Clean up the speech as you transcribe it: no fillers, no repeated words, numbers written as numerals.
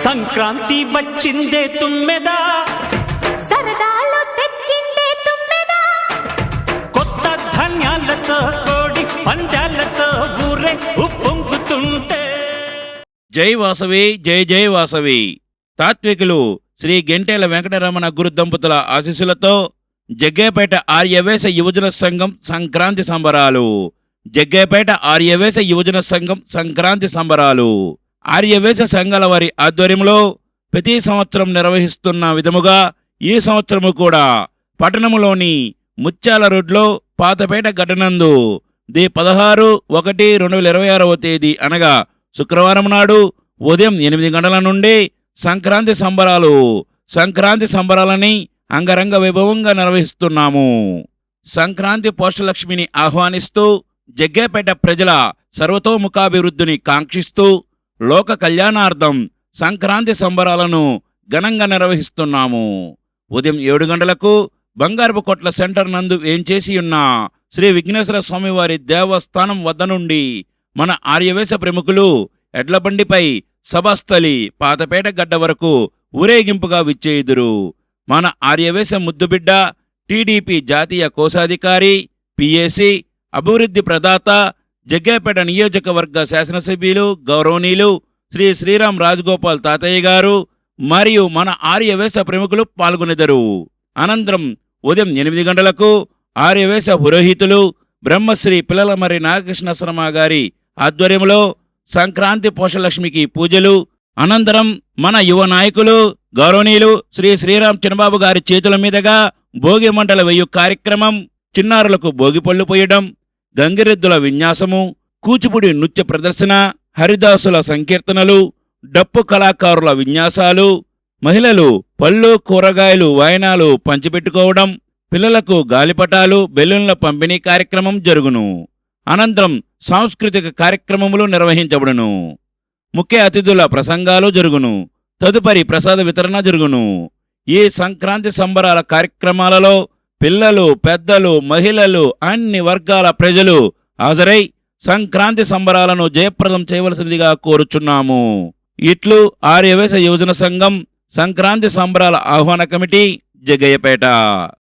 సంక్రాంతి వచ్చిందే తుమ్మెదా, సరదాలు తెచ్చిందే తుమ్మెదా, కొత్త ధాన్యాలతో కోడి పందాలతో ఊరే ఉప్పొంగుతుంటే. జై వాసవి జై జై వాసవి. తాత్వికులు శ్రీ గెంటేల వెంకటరమణ గురు దంపతుల ఆశీస్సులతో జగ్గేపేట ఆర్యవేశ యువజన సంఘం సంక్రాంతి సంబరాలు. జగ్గేపేట ఆర్యవేశ యువజన సంఘం సంక్రాంతి సంబరాలు ఆర్యవేశ సంఘాల వారి ఆధ్వర్యంలో ప్రతి సంవత్సరం నిర్వహిస్తున్న విధముగా ఈ సంవత్సరము కూడా పట్టణములోని ముత్యాల రోడ్లో పాతపేట గడ్డనందు ది 16/1/2026 తేదీ అనగా శుక్రవారం నాడు ఉదయం 8 గంటల నుండి సంక్రాంతి సంబరాలని అంగరంగ వైభవంగా నిర్వహిస్తున్నాము. సంక్రాంతి పోషలక్ష్మిని ఆహ్వానిస్తూ జగ్గేపేట ప్రజల సర్వతోముఖాభివృద్ధిని కాంక్షిస్తూ లోక కళ్యాణార్థం సంక్రాంతి సంబరాలను ఘనంగా నిర్వహిస్తున్నాము. ఉదయం 7 గంటలకు బంగారపు కొట్ల సెంటర్ నందు వేంచేసి ఉన్న శ్రీ విఘ్నేశ్వర స్వామివారి దేవస్థానం వద్ద నుండి మన ఆర్యవేశ ప్రముఖులు ఎడ్లబండిపై సభాస్థలి పాతపేట గడ్డ వరకు ఊరేగింపుగా విచ్చేయుదురు. మన ఆర్యవేశ ముద్దుబిడ్డ టీడీపీ జాతీయ కోశాధికారి పిఏసి అభివృద్ధి ప్రదాత జగ్గేపేట నియోజకవర్గ శాసనసభ్యులు గౌరవనీయులు శ్రీ శ్రీరామ్ రాజగోపాల్ తాతయ్య గారు మరియు మన ఆర్యవేశ ప్రముఖులు పాల్గొనెదరు. అనంతరం ఉదయం 8 గంటలకు ఆర్యవేశ పురోహితులు బ్రహ్మశ్రీ పిల్లలమర్రి నాగకృష్ణ శర్మ గారి ఆధ్వర్యంలో సంక్రాంతి పోషలక్ష్మికి పూజలు. అనంతరం మన యువ నాయకులు గౌరవనీయులు శ్రీ శ్రీరామ్ చిన్నబాబు గారి చేతుల మీదుగా భోగి మంటల వేయు కార్యక్రమం, చిన్నారులకు భోగిపళ్ళు పోయడం, గంగిరెద్దుల విన్యాసము, కూచిపూడి నృత్య ప్రదర్శన, హరిదాసుల సంకీర్తనలు, డప్పు కళాకారుల విన్యాసాలు, మహిళలు పళ్ళు కూరగాయలు వాయనాలు పంచిపెట్టుకోవడం, పిల్లలకు గాలిపటాలు బెలూన్ల పంపిణీ కార్యక్రమం జరుగును. అనంతరం సాంస్కృతిక కార్యక్రమములు నిర్వహించబడును. ముఖ్య అతిథుల ప్రసంగాలు జరుగును. తదుపరి ప్రసాద వితరణ జరుగును. ఈ సంక్రాంతి సంబరాల కార్యక్రమాలలో పిల్లలు, పెద్దలు, మహిళలు, అన్ని వర్గాల ప్రజలు హాజరై సంక్రాంతి సంబరాలను జయప్రదం చేయవలసిందిగా కోరుచున్నాము. ఇట్లు ఆర్యవేశ యువజన సంఘం సంక్రాంతి సంబరాల ఆహ్వాన కమిటీ జగ్గయ్యపేట.